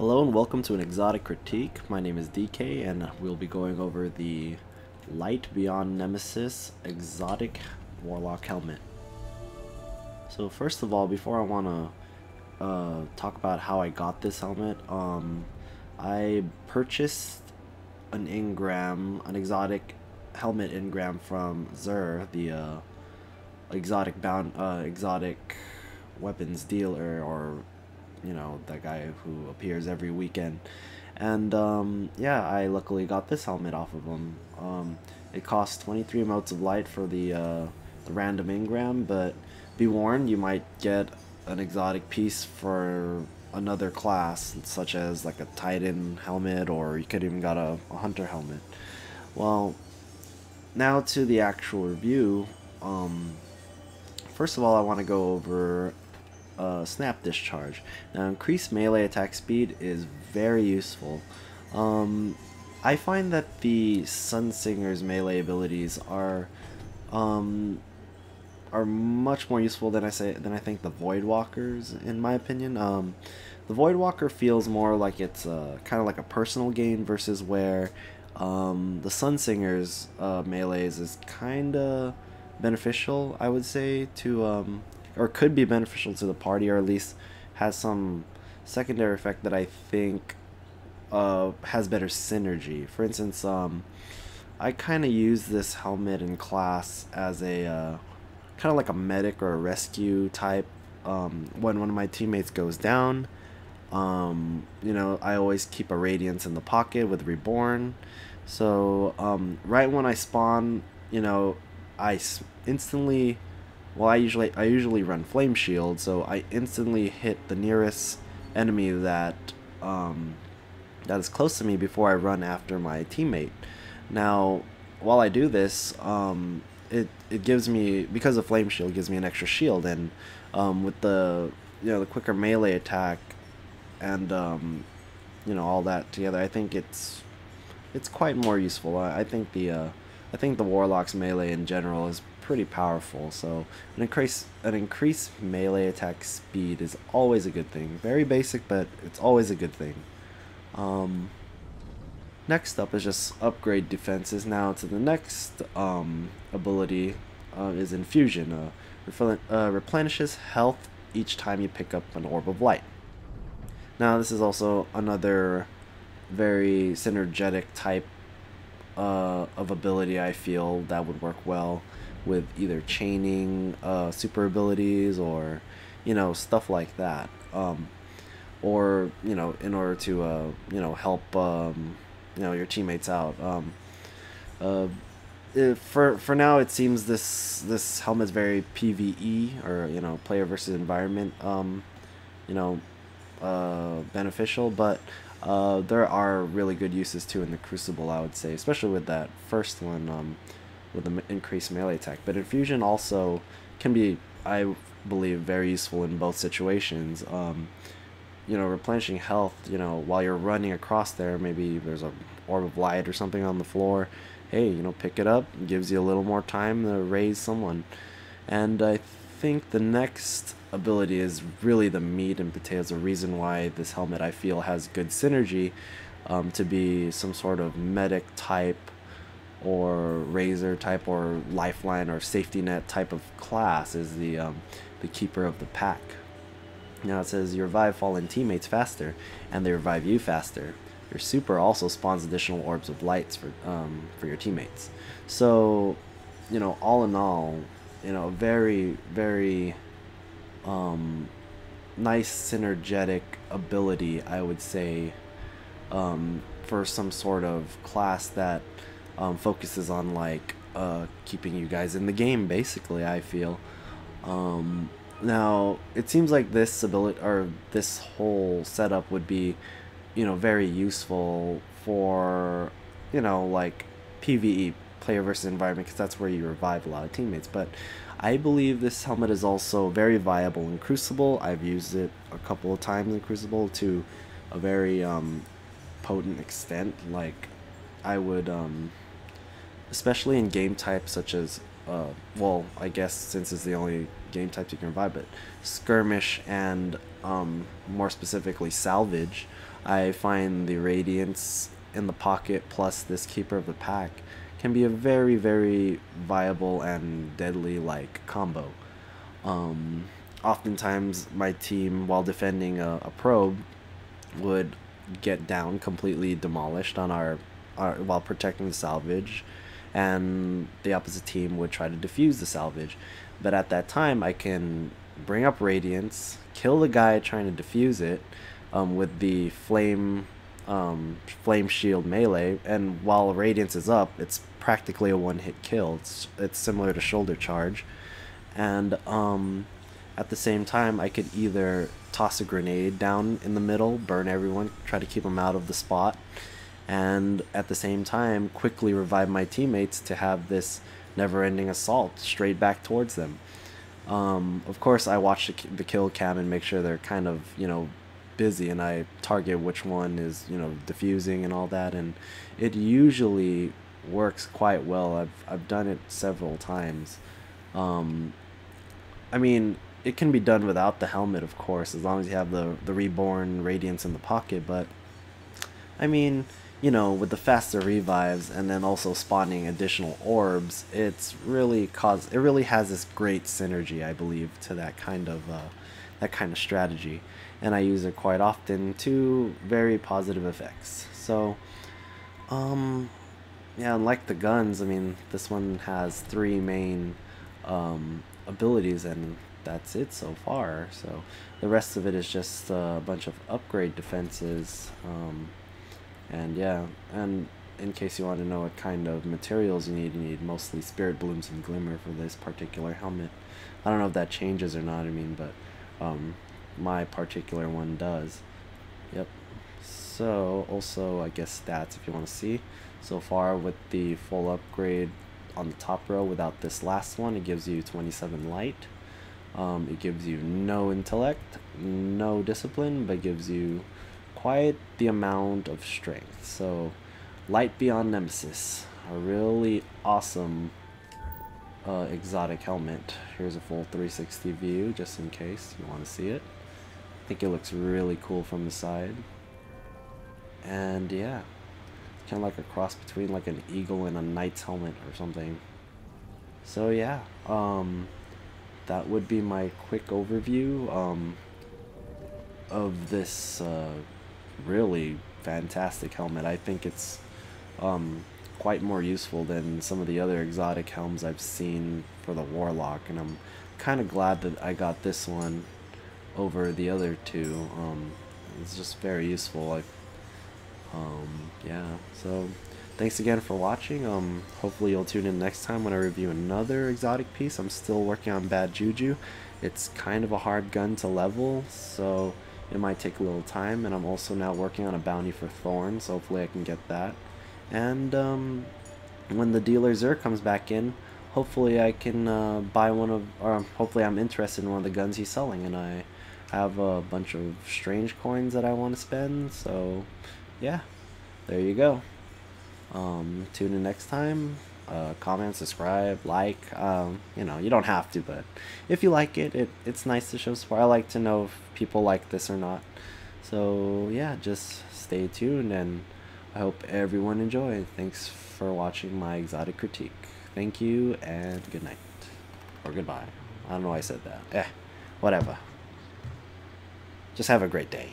Hello and welcome to an Exotic Critique. My name is DK and we'll be going over the Light Beyond Nemesis Exotic Warlock Helmet. So first of all, before I want to talk about how I got this helmet, I purchased an exotic helmet engram from Zur, the exotic weapons dealer, or that guy who appears every weekend. And yeah, I luckily got this helmet off of him. It costs 23 motes of light for the random engram, but be warned, you might get an exotic piece for another class, such as like a Titan helmet, or you could even got a hunter helmet. Well, now to the actual review. First of all, I want to go over snap discharge. Now, increased melee attack speed is very useful. I find that the Sunsinger's melee abilities are much more useful than I think the Voidwalker's, in my opinion. The Voidwalker feels more like it's kind of like a personal gain, versus where the Sunsinger's melees is kind of beneficial, I would say, to or could be beneficial to the party, or at least has some secondary effect that I think has better synergy. For instance, I kind of use this helmet in class as a kind of like a medic or a rescue type. When one of my teammates goes down, I always keep a Radiance in the pocket with Reborn. So right when I spawn, I instantly, well, I usually run Flame Shield, so I instantly hit the nearest enemy that is close to me before I run after my teammate. Now, while I do this, it gives me, because of Flame Shield, gives me an extra shield, and with the the quicker melee attack and all that together, I think it's quite more useful. I think the Warlock's melee in general is pretty powerful, so an increased melee attack speed is always a good thing. Very basic, but it's always a good thing. Next up is just upgrade defenses. Now to the next ability is Infusion. Replenishes health each time you pick up an Orb of Light. Now this is also another very synergetic type of ability. I feel that would work well with either chaining super abilities, or stuff like that, or in order to help your teammates out. For now, it seems this helmet is very PvE, or player versus environment beneficial, but there are really good uses too in the Crucible, I would say, especially with that first one, with the increased melee attack. But Infusion also can be, I believe, very useful in both situations. Replenishing health, while you're running across there, maybe there's a Orb of Light or something on the floor. Hey, pick it up, gives you a little more time to raise someone. And I think the next ability is really the meat and potatoes, the reason why this helmet, I feel, has good synergy to be some sort of medic type, or razor type, or lifeline, or safety net type of class, is the Keeper of the Pack. Now it says you revive fallen teammates faster, and they revive you faster. Your super also spawns additional orbs of lights for your teammates. So, all in all, very, very nice synergetic ability, I would say, for some sort of class that focuses on keeping you guys in the game, basically, I feel. Now it seems like this ability, or this whole setup, would be very useful for PvE, player versus environment, because that's where you revive a lot of teammates. But I believe this helmet is also very viable in Crucible. I've used it a couple of times in Crucible to a very potent extent. Like, I would especially in game types such as well, I guess since it's the only game types you can revive, but skirmish and more specifically salvage, I find the Radiance in the pocket plus this Keeper of the Pack can be a very, very viable and deadly like combo. Um, Oftentimes my team, while defending a probe, would get down completely demolished on our while protecting the salvage, and the opposite team would try to defuse the salvage. But at that time I can bring up Radiance, kill the guy trying to defuse it, with the flame shield melee, and while Radiance is up, it's practically a one-hit kill. It's similar to shoulder charge, and at the same time I could either toss a grenade down in the middle, burn everyone, try to keep them out of the spot, and at the same time quickly revive my teammates to have this never-ending assault straight back towards them. Of course, I watch the kill cam and make sure they're kind of, busy, and I target which one is, diffusing and all that, and it usually works quite well. I've done it several times. I mean, it can be done without the helmet, of course, as long as you have the reborn Radiance in the pocket, but I mean, with the faster revives and then also spawning additional orbs, it really has this great synergy, I believe, to that kind of strategy, and I use it quite often to very positive effects. So, yeah, unlike the guns, I mean, this one has 3 main abilities, and that's it so far. So the rest of it is just a bunch of upgrade defenses, and yeah, and in case you want to know what kind of materials you need mostly Spirit Blooms and Glimmer for this particular helmet. I don't know if that changes or not, I mean, but my particular one does. Yep. So also, I guess stats if you want to see. So far with the full upgrade on the top row without this last one, it gives you 27 light. It gives you no intellect, no discipline, but gives you quite the amount of strength. So light Beyond Nemesis, a really awesome exotic helmet. Here's a full 360 view just in case you want to see it. I think it looks really cool from the side, and yeah, kind of like a cross between like an eagle and a knight's helmet or something. So yeah, that would be my quick overview of this really fantastic helmet. I think it's quite more useful than some of the other exotic helms I've seen for the Warlock, and I'm kind of glad that I got this one over the other two. It's just very useful. Yeah, so thanks again for watching. Hopefully you'll tune in next time when I review another exotic piece. I'm still working on Bad Juju. It's kind of a hard gun to level, so it might take a little time, and I'm also now working on a bounty for Thorn, so hopefully I can get that. And when the dealer Zer comes back in, hopefully I can buy one of, or hopefully I'm interested in one of the guns he's selling, and I have a bunch of strange coins that I want to spend. So yeah, there you go. Tune in next time. Comment, subscribe, like. You don't have to, but if you like it, it's nice to show support. I like to know if people like this or not. So yeah, just stay tuned, and I hope everyone enjoyed. Thanks for watching my exotic critique. Thank you, and good night. Or goodbye. I don't know why I said that. Whatever. Just have a great day.